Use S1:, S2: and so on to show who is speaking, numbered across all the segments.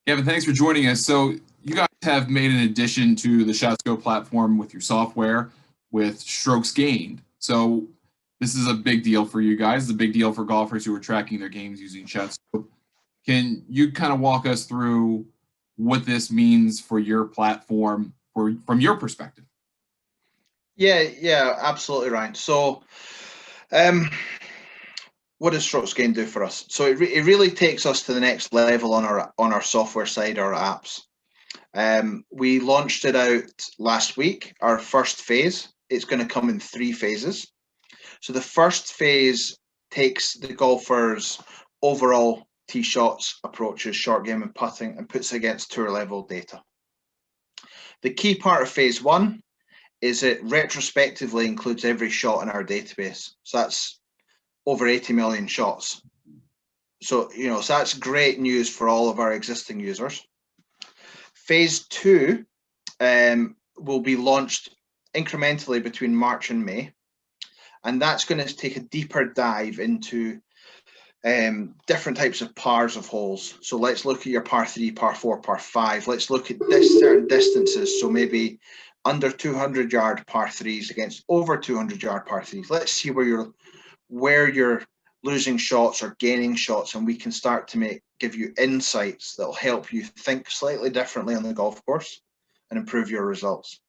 S1: Gavin, thanks for joining us. So, you guys have made an addition to the ShotScope platform with your software with strokes gained. So, this is a big deal for you guys. It's a big deal for golfers who are tracking their games using ShotScope. Can you kind of walk us through what this means for your platform from your perspective?
S2: Yeah, absolutely, Ryan. So, um, what does strokes gain do for us? So it really takes us to the next level on our software side, our apps. We launched it out last week, our first phase. It's going to come in 3 phases. So the first phase takes the golfer's overall tee shots, approaches, short game, and putting, and puts it against tour level data. The key part of phase one is it retrospectively includes every shot in our database. So that's over 80 million shots. So that's great news for all of our existing users. Phase two will be launched incrementally between March and May, and that's going to take a deeper dive into different types of pars of holes. So let's look at your par 3, par 4, par 5. Let's look at certain distances. So maybe under 200-yard par 3s against over 200-yard par 3s. Let's see where you're losing shots or gaining shots, and we can start to give you insights that'll help you think slightly differently on the golf course and improve your results.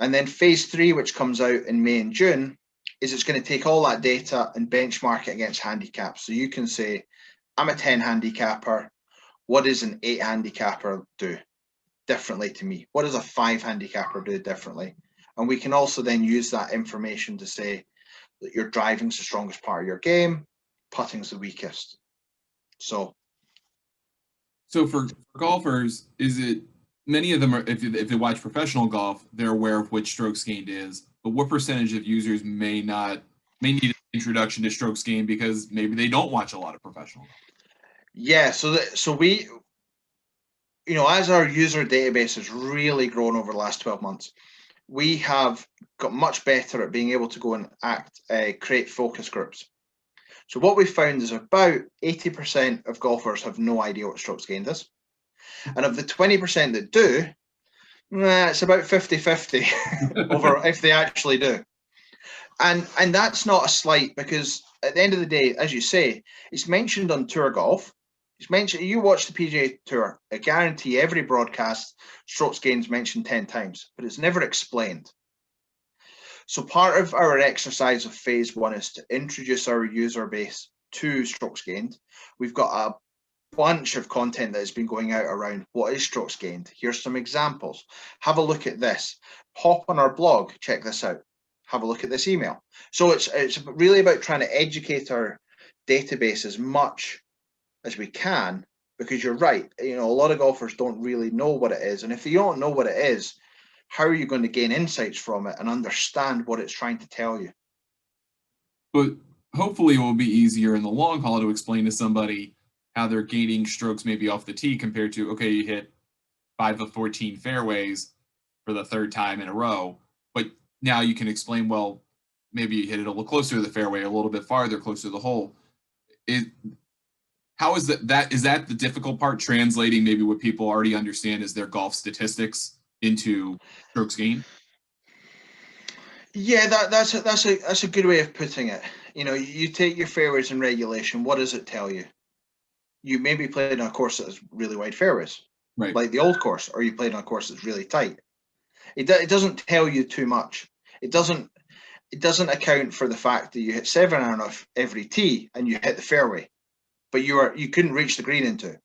S2: And then phase 3, which comes out in May and June, is it's going to take all that data and benchmark it against handicaps. So you can say, I'm a 10 handicapper. What does an 8 handicapper do differently to me? What does a 5 handicapper do differently? And we can also then use that information to say that your driving's the strongest part of your game, putting's the weakest. So
S1: for golfers, is it many of them are if they watch professional golf, they're aware of which strokes gained is, but what percentage of users may need an introduction to strokes gained because maybe they don't watch a lot of professional golf?
S2: Yeah, so we, as our user database has really grown over the last 12 months, we have got much better at being able to go and create focus groups. So what we found is about 80% of golfers have no idea what strokes gained is. And of the 20% that do, it's about 50-50 over if they actually do. And that's not a slight, because at the end of the day, as you say, it's mentioned on tour golf. It's mentioned, you watch the PGA Tour, I guarantee every broadcast, strokes gained mentioned 10 times, but it's never explained. So part of our exercise of phase one is to introduce our user base to strokes gained. We've got a bunch of content that has been going out around what is strokes gained. Here's some examples. Have a look at this. Hop on our blog, check this out. Have a look at this email. So it's really about trying to educate our database as much as we can, because you're right, a lot of golfers don't really know what it is. And if you don't know what it is, how are you going to gain insights from it and understand what it's trying to tell you?
S1: But hopefully it will be easier in the long haul to explain to somebody how they're gaining strokes maybe off the tee compared to, okay, you hit 5 of 14 fairways for the third time in a row, but now you can explain, well, maybe you hit it a little closer to the fairway, a little bit farther, closer to the hole. How is is that the difficult part, translating maybe what people already understand as their golf statistics into strokes gained?
S2: Yeah, that's a good way of putting it. You take your fairways in regulation. What does it tell you? You maybe played on a course that has really wide fairways,
S1: Right.
S2: like the old course, or you played on a course that's really tight. It doesn't tell you too much. It doesn't account for the fact that you hit 7 iron off every tee and you hit the fairway, but you couldn't reach the green into.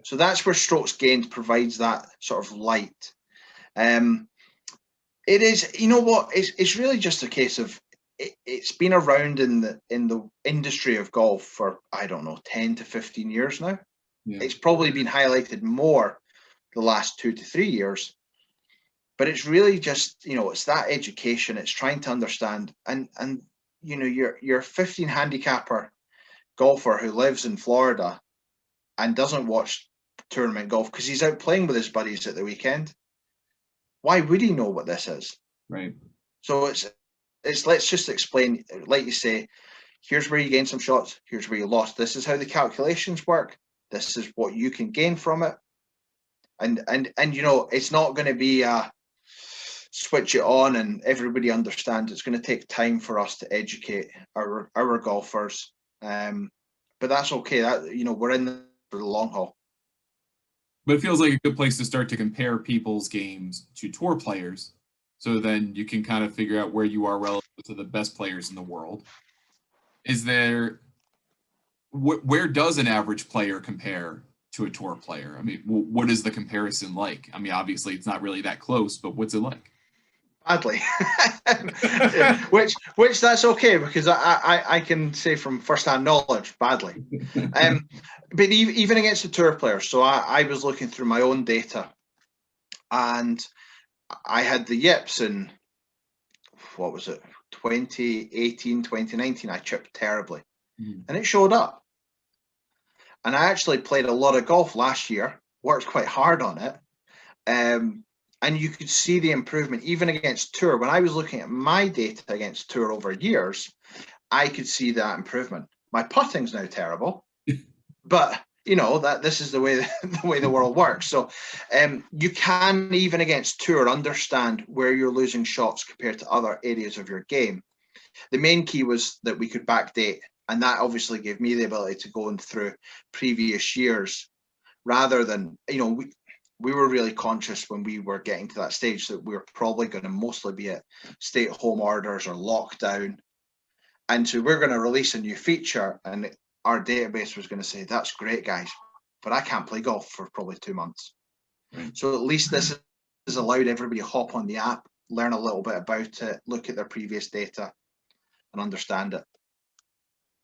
S2: So that's where strokes gained provides that sort of light. It is, it's really just a case of it's been around in the industry of golf for, I don't know, 10 to 15 years now. Yeah. It's probably been highlighted more the last 2 to 3 years, but it's really just, it's that education. It's trying to understand, and your 15 handicapper golfer who lives in Florida and doesn't watch tournament golf because he's out playing with his buddies at the weekend. Why would he know what this is?
S1: Right.
S2: So it's let's just explain, like you say, here's where you gained some shots, here's where you lost. This is how the calculations work. This is what you can gain from it. And it's not going to be a switch it on and everybody understands. It's going to take time for us to educate our golfers. But that's okay. That we're in for the long haul.
S1: But it feels like a good place to start to compare people's games to tour players. So then you can kind of figure out where you are relative to the best players in the world. Is there, where does an average player compare to a tour player? I mean, what is the comparison like? I mean, obviously it's not really that close, but what's it like?
S2: Badly. which that's okay, because I can say from first-hand knowledge, badly. But even against the tour players, so I was looking through my own data, and I had the yips in, what was it, 2018, 2019, I chipped terribly. And it showed up. And I actually played a lot of golf last year, worked quite hard on it. And you could see the improvement even against tour. When I was looking at my data against tour over years, I could see that improvement. My putting's now terrible, but that this is the way the world works. So you can, even against tour, understand where you're losing shots compared to other areas of your game. The main key was that we could backdate, and that obviously gave me the ability to go in through previous years, rather than we were really conscious when we were getting to that stage that we were probably going to mostly be at stay-at-home orders or lockdown. And so we're going to release a new feature, and our database was going to say, that's great, guys, but I can't play golf for probably 2 months. Right. So at least this has allowed everybody to hop on the app, learn a little bit about it, look at their previous data, and understand it.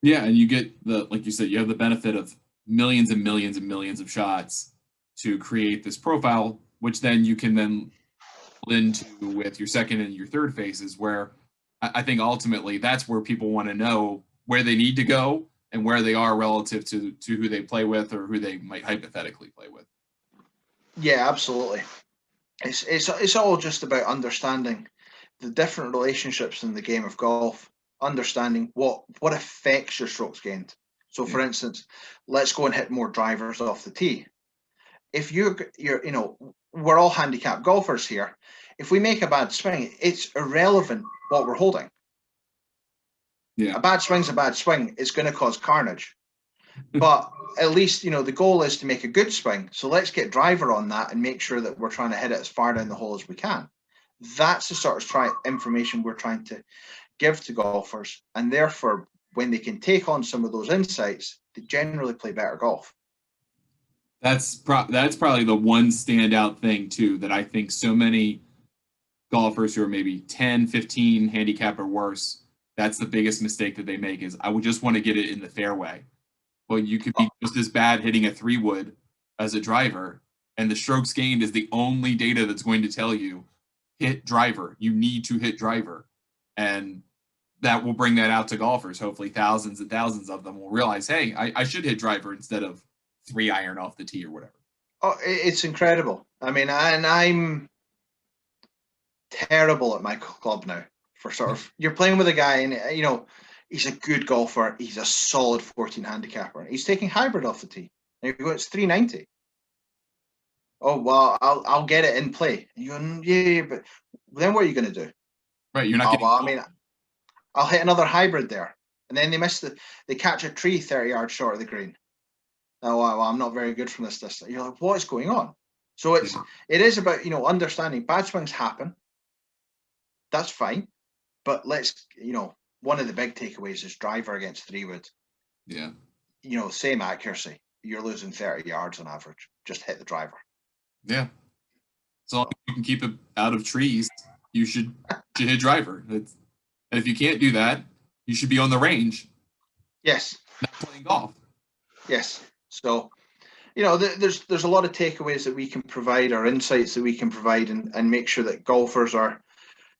S1: Yeah, and you get like you said, you have the benefit of millions and millions and millions of shots to create this profile, which then you can then into with your second and your third phases, where I think ultimately that's where people want to know where they need to go and where they are relative to who they play with or who they might hypothetically play with.
S2: Yeah, absolutely. It's all just about understanding the different relationships in the game of golf, understanding what affects your strokes gained. So for instance, let's go and hit more drivers off the tee. If you're we're all handicap golfers here. If we make a bad swing, it's irrelevant what we're holding. Yeah. A bad swing's a bad swing. It's going to cause carnage. But at least, the goal is to make a good swing. So let's get driver on that and make sure that we're trying to hit it as far down the hole as we can. That's the sort of information we're trying to give to golfers. And therefore, when they can take on some of those insights, they generally play better golf.
S1: That's probably the one standout thing, too, that I think so many golfers who are maybe 10, 15 handicap or worse, that's the biggest mistake that they make, is I would just want to get it in the fairway. Well, you could be just as bad hitting a 3-wood as a driver, and the strokes gained is the only data that's going to tell you hit driver. You need to hit driver. And that will bring that out to golfers. Hopefully thousands and thousands of them will realize, hey, I should hit driver instead of 3-iron off the tee or whatever.
S2: Oh, it's incredible. I mean, and I'm terrible at my club now for sort of, you're playing with a guy and, he's a good golfer. He's a solid 14 handicapper. He's taking hybrid off the tee. And you go, it's 390. Oh, well, I'll get it in play. And you go, yeah, but then what are you going to do?
S1: Right, you're not getting.
S2: Well, I mean, I'll hit another hybrid there. And then they catch a tree 30 yards short of the green. Oh, well, I'm not very good from this distance. You're like, what is going on? So it is about, understanding bad swings happen. That's fine. But let's, one of the big takeaways is driver against 3-wood.
S1: Yeah.
S2: Same accuracy. You're losing 30 yards on average. Just hit the driver.
S1: Yeah. So you can keep it out of trees, you should hit driver. And if you can't do that, you should be on the range.
S2: Yes.
S1: Not playing golf.
S2: Yes. So, there's a lot of takeaways that we can provide, or insights that we can provide, and make sure that golfers are,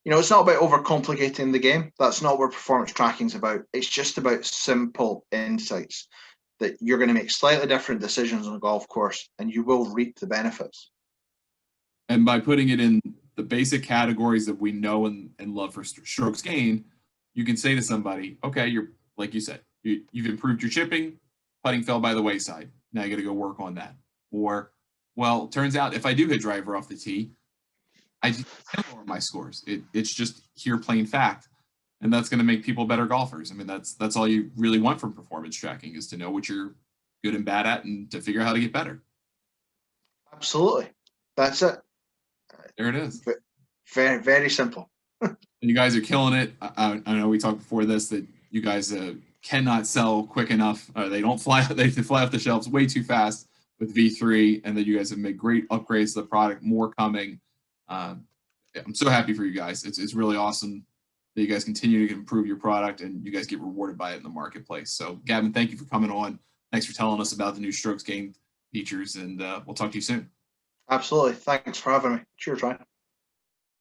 S2: it's not about overcomplicating the game. That's not what performance tracking is about. It's just about simple insights that you're going to make slightly different decisions on a golf course, and you will reap the benefits.
S1: And by putting it in the basic categories that we know and love for strokes gained, you can say to somebody, okay, you're, like you said, you've improved your chipping, putting fell by the wayside. Now you got to go work on that. Or, well, turns out if I do hit driver off the tee, I can lower my scores. It's just here plain fact, and that's going to make people better golfers. I mean, that's all you really want from performance tracking, is to know what you're good and bad at, and to figure out how to get better.
S2: Absolutely, that's it.
S1: There it is.
S2: Very, very simple.
S1: And you guys are killing it. I know we talked before this that you guys cannot sell quick enough. They don't fly. They fly off the shelves way too fast with V3, and that you guys have made great upgrades to the product. More coming. I'm so happy for you guys. It's really awesome that you guys continue to improve your product and you guys get rewarded by it in the marketplace. So, Gavin, thank you for coming on. Thanks for telling us about the new strokes gained features, and we'll talk to you soon.
S2: Absolutely. Thanks for having me. Cheers, Ryan.